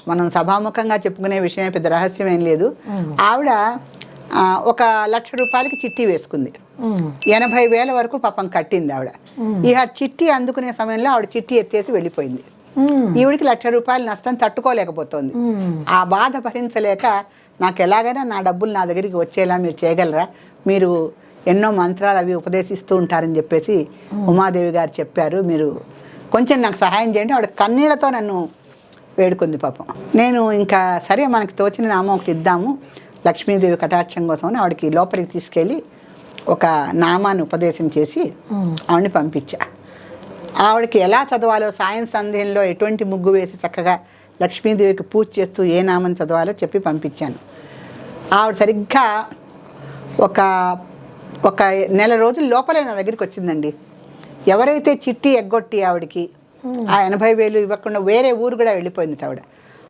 మనం సభాముఖంగా చెప్పుకునే విషయమే, పెద్ద రహస్యం ఏం లేదు. ఆవిడ 1,00,000 రూపాయలకి చిట్టి వేసుకుంది. 80,000 వరకు పాపం కట్టింది ఆవిడ. ఇక చిట్టి అందుకునే సమయంలో ఆవిడ చిట్టి ఎత్తేసి వెళ్ళిపోయింది. ఈవిడికి 1,00,000 రూపాయల నష్టం తట్టుకోలేకపోతుంది. ఆ బాధ భరించలేక నాకు ఎలాగైనా నా డబ్బులు నా దగ్గరికి వచ్చేలా మీరు చేయగలరా, మీరు ఎన్నో మంత్రాలు అవి ఉపదేశిస్తూ ఉంటారని చెప్పేసి ఉమాదేవి గారు చెప్పారు, మీరు కొంచెం నాకు సహాయం చేయండి. ఆవిడ కన్నీళ్లతో నన్ను వేడుకుంది పాపం. నేను ఇంకా సరే మనకి తోచిన నామం ఒకటి ఇద్దాము లక్ష్మీదేవి కటాక్షం కోసం ఆవిడకి లోపలికి తీసుకెళ్ళి ఒక నామాన్ని ఉపదేశం చేసి ఆవిడని పంపించా. ఆవిడకి ఎలా చదవాలో, సాయం సంధ్యంలో ఎటువంటి ముగ్గు వేసి చక్కగా లక్ష్మీదేవికి పూజ చేస్తూ ఏ నామం చదవాలో చెప్పి పంపించాను. ఆవిడ సరిగ్గా ఒక నెల రోజుల లోపలే నా దగ్గరికి వచ్చిందండి. ఎవరైతే చిట్టి ఎగ్గొట్టి ఆవిడకి ఆ 80,000 ఇవ్వకుండా వేరే ఊరు కూడా వెళ్ళిపోయింది ఆవిడ.